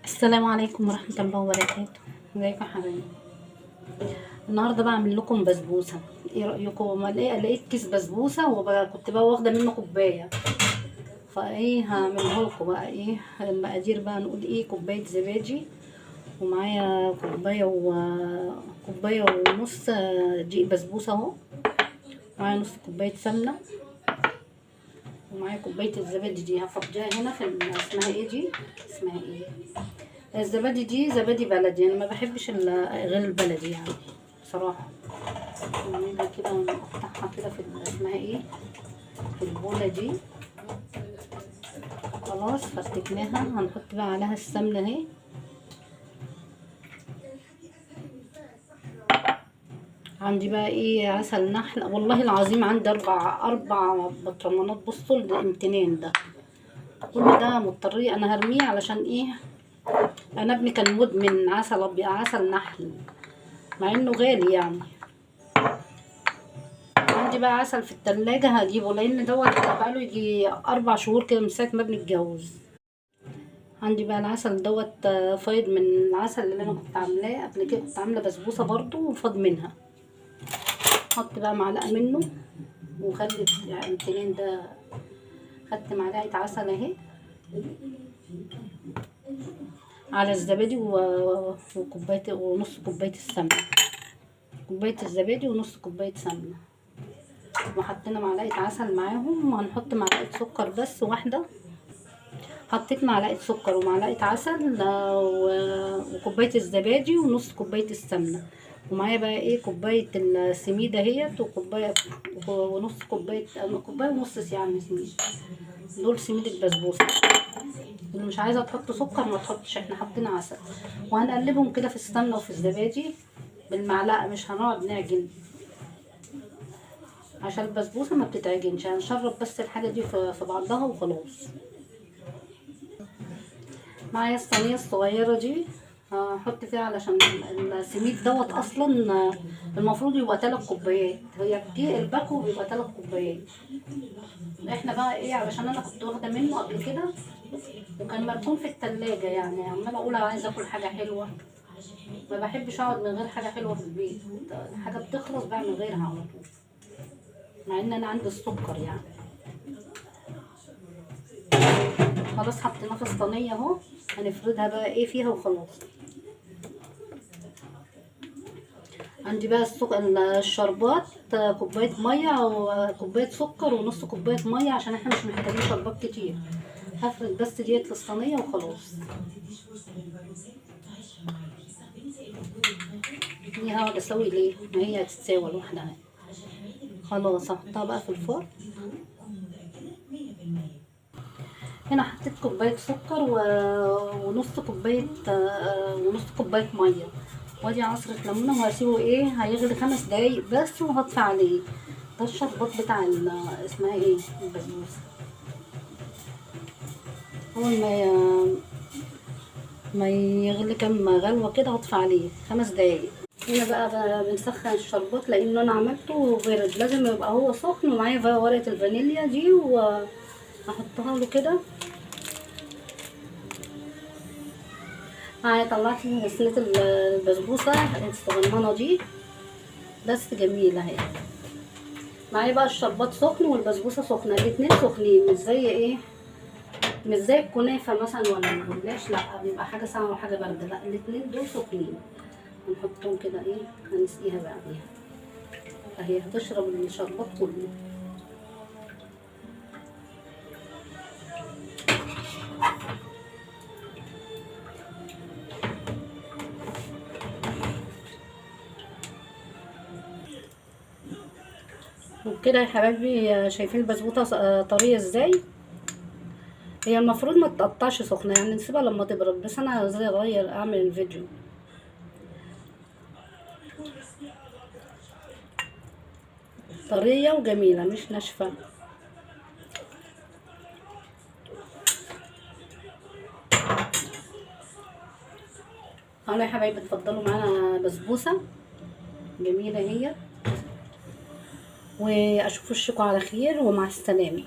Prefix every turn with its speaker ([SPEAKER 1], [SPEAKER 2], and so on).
[SPEAKER 1] السلام عليكم ورحمة الله وبركاته. ازيكم يا حبايبي؟ النهارده بعمل لكم بسبوسة. ايه رأيكم؟ لقيت كيس بسبوسة وكنت بقى واخدة منه كوباية، فايه هعمله لكم بقى. ايه المقادير بقى؟ نقول ايه: كوباية زبادي، ومعايا كوباية ونص دقيق بسبوسة اهو، معايا نص كوباية سمنة، ومعايا كوباية الزبادي دي هفضيها هنا في اسمها ايه دي؟ اسمها ايه؟ الزبادي دي زبادي بلدي، انا ما بحبش غير البلدي يعني بصراحه. نعملها كده ونقطعها كده في اسمها ايه، في البوله دي. خلاص فرتكناها، هنحط بقى عليها السمنه اهي. عندي بقى ايه؟ عسل نحل، والله العظيم عندي اربع برطمانات. بصوا الامتنان ده، كل ده مضطريه انا هرميه. علشان ايه؟ انا ابني كان مدمن عسل ابيض، عسل نحل، مع انه غالي يعني. عندي بقى عسل في التلاجة هجيبه، لان دوت بقاله يجي 4 شهور كده من ساعة ما بنتجوز. عندي بقى العسل دوت فايض من العسل اللي انا كنت عاملاه قبل كده، كنت عاملة بسبوسة برضو وفاض منها. حط بقى معلقة منه، وخلت يعني التنين ده. خدت معلقة عسل اهي على الزبادي وكوباية ونص كوباية السمنة. كوباية الزبادي ونص كوباية سمنة، وحطينا معلقة عسل معاهم، وهنحط معلقة سكر بس واحدة. حطيت معلقة سكر ومعلقة عسل وكوباية الزبادي ونص كوباية السمنة، ومعايا بقى ايه كوباية السميد اهيت، وكوباية ونص كوباية ونص يعني سميد. دول سميد البسبوسة. اللي مش عايزة تحط سكر ما تحطش، احنا حطينا عسل. وهنقلبهم كده في السمنة وفي الزبادي بالمعلقة، مش هنقعد نعجن عشان البسبوسة ما بتتعجنش. هنشرب بس الحاجة دي في بعضها وخلاص. معايا الصينية الصغيرة دي هحط فيها، علشان السميد دوت اصلا المفروض يبقى 3 كوبايات، هي الباكو بيبقى 3 كوبايات. احنا بقى ايه، علشان انا كنت واخده منه قبل كده وكان مركون في التلاجة، يعني عماله اقول عايزه اكل حاجه حلوه، ما بحبش اقعد من غير حاجه حلوه في البيت. الحاجه بتخلص بعمل غيرها على طول، مع ان انا عندي السكر يعني. خلاص حطيناها في الصينيه اهو، هنفردها بقى ايه فيها وخلاص. عندي بقى الشربات، كوبايه ميه وكوبايه سكر ونص كوبايه ميه، عشان احنا مش محتاجين شربات كتير. هفرد بس ديت في الصينيه وخلاص. دي هقعد اسوي ليه؟ ما هي هتتساوى لوحدها. خلاص هحطها بقى في الفرن. هنا حطيت كوبايه سكر ونص كوبايه ميه، وادي عصرة ليمونه، وهسيبه ايه هيغلي 5 دقايق بس، وهطفي عليه. ده الشربات بتاع اسمها ايه، البسبوسه. اول ما يغلي كام غلوه كده هطفي عليه 5 دقايق. هنا بقى بنسخن الشربات، لانه انا عملته بارد، لازم يبقى هو سخن. ومعايا بقى ورقه الفانيليا دي، وهحطها له كده. طلعت صينيه البسبوسه الصغننه دي، بس جميله اهي. معايا بقى الشربات سخن والبسبوسه سخنه، الاتنين سخنين، مش زي الكنافه مثلا ولا الجلاش، لا بيبقى حاجه ساقعه وحاجه بارده، لا الاتنين دول سخنين. هنحطهم كده ايه، هنسقيها بعديها اهي، هتشرب الشربات كله. وبكده يا حبايبي، شايفين البسبوسه طريه ازاي؟ هي المفروض ما تقطعش سخنه، يعني نسيبها لما تبرد، بس انا زي اغير اعمل الفيديو. طريه وجميله مش ناشفه. تعالوا يا حبايبي اتفضلوا معانا بسبوسه جميله هي، واشوف وشكم على خير، ومع السلامه.